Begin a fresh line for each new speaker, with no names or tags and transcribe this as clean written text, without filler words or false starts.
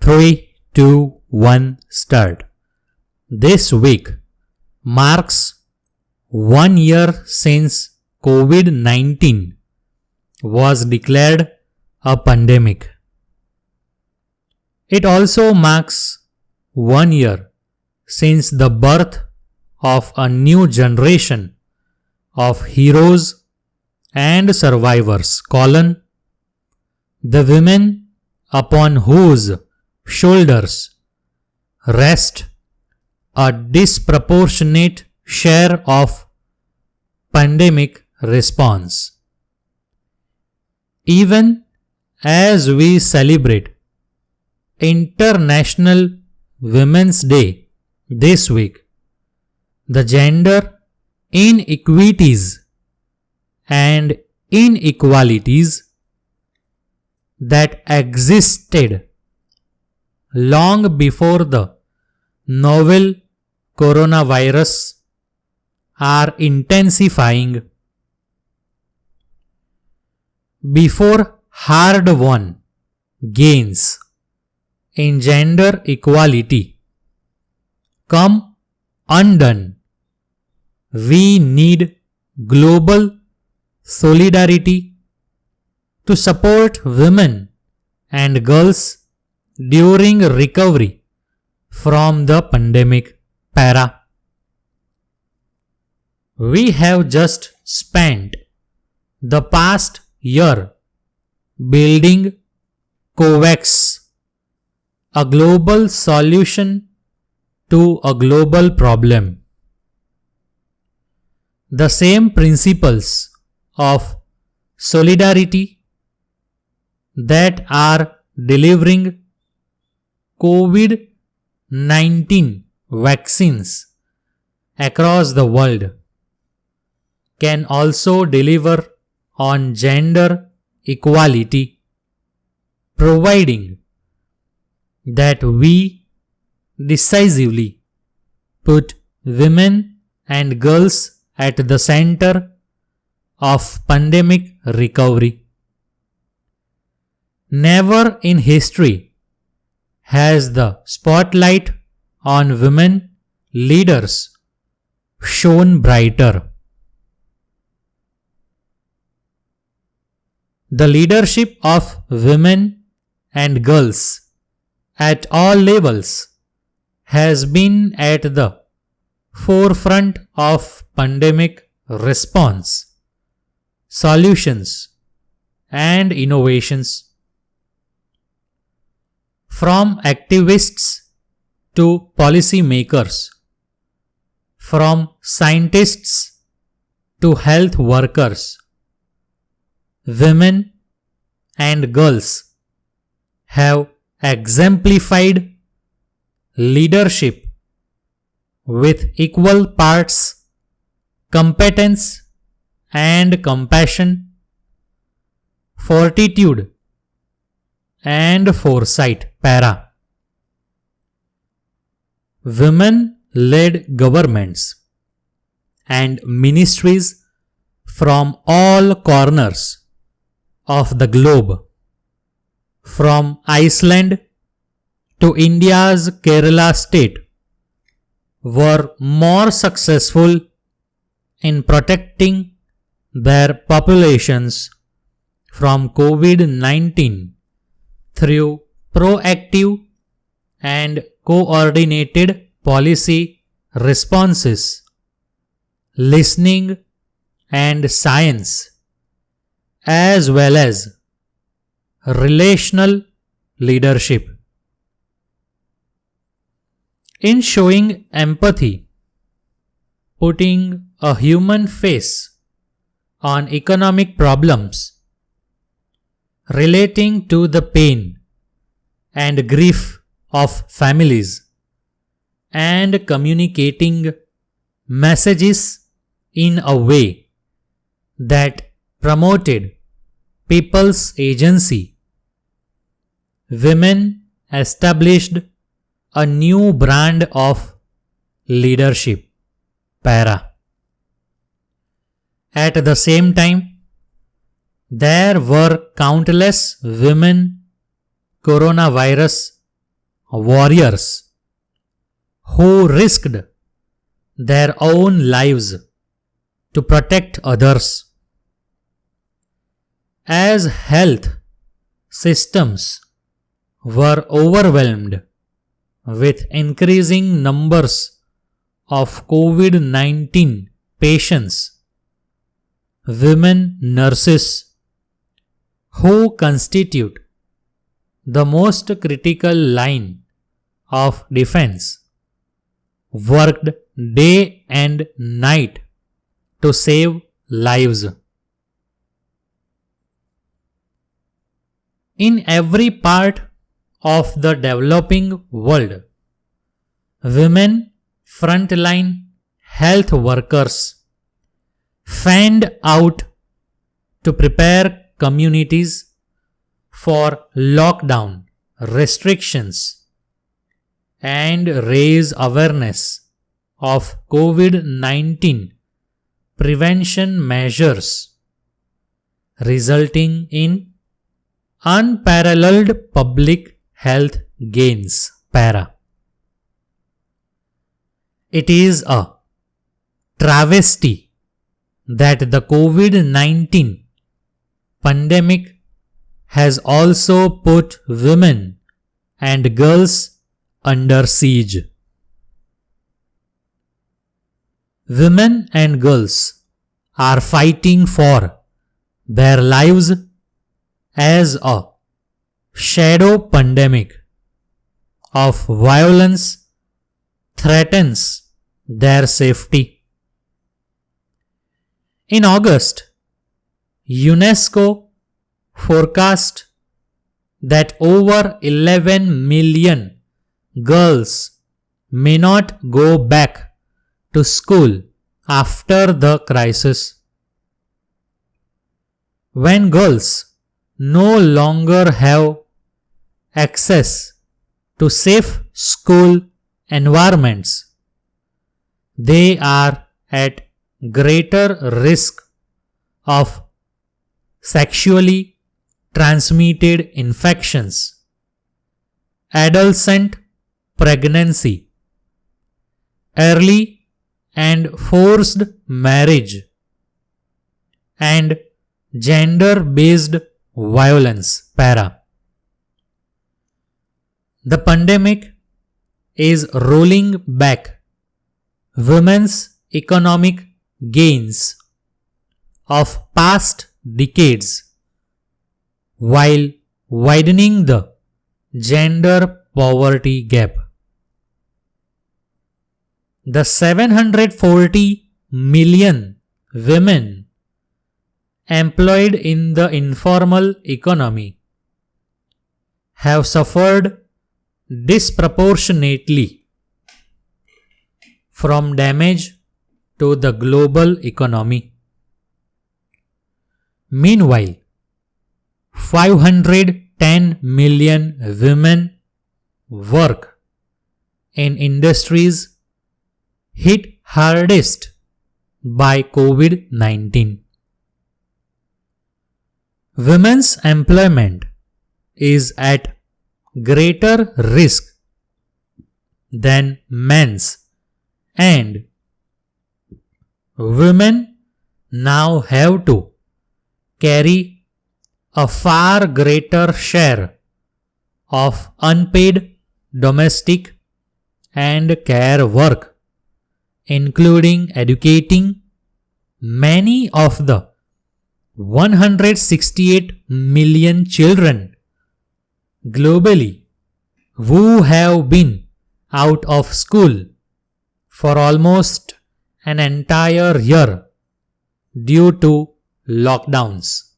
3, 2, 1, start. This week marks 1 year since COVID 19 was declared a pandemic. It also marks 1 year since the birth of a new generation of heroes and survivors, the women upon whose shoulders rest a disproportionate share of pandemic response. Even as we celebrate International Women's Day this week, the gender inequities and inequalities that existed long before the novel coronavirus are intensifying. Before hard-won gains in gender equality come undone, we need global solidarity to support women and girls during recovery from the pandemic para. We have just spent the past year building COVAX, a global solution to a global problem. The same principles of solidarity that are delivering COVID-19 vaccines across the world can also deliver on gender equality, providing that we decisively put women and girls at the center of pandemic recovery. Never in history has the spotlight on women leaders shone brighter. The leadership of women and girls at all levels has been at the forefront of pandemic response, solutions, and innovations. From activists to policymakers, from scientists to health workers, women and girls have exemplified leadership with equal parts competence and compassion, fortitude and foresight para. Women-led governments and ministries from all corners of the globe, from Iceland to India's Kerala state, were more successful in protecting their populations from COVID-19 through proactive and coordinated policy responses, listening and science, as well as relational leadership. In showing empathy, putting a human face on economic problems, relating to the pain and grief of families, and communicating messages in a way that promoted people's agency, women established a new brand of leadership para. At the same time, there were countless women coronavirus warriors who risked their own lives to protect others. As health systems were overwhelmed with increasing numbers of COVID-19 patients, women nurses, who constitute the most critical line of defense, worked day and night to save lives. In every part of the developing world, women frontline health workers fanned out to prepare communities for lockdown restrictions and raise awareness of COVID-19 prevention measures, resulting in unparalleled public health gains. Para. It is a travesty that the COVID-19 pandemic has also put women and girls under siege. Women and girls are fighting for their lives as a shadow pandemic of violence threatens their safety. In August, UNESCO forecast that over 11 million girls may not go back to school after the crisis. When girls no longer have access to safe school environments, they are at greater risk of sexually transmitted infections, adolescent pregnancy, early and forced marriage, and gender-based violence. Para. The pandemic is rolling back women's economic gains of past decades while widening the gender poverty gap. The 740 million women employed in the informal economy have suffered disproportionately from damage to the global economy. Meanwhile, 510 million women work in industries hit hardest by COVID-19. Women's employment is at greater risk than men's, and women now have to carry a far greater share of unpaid domestic and care work, including educating many of the 168 million children globally who have been out of school for almost an entire year due to lockdowns.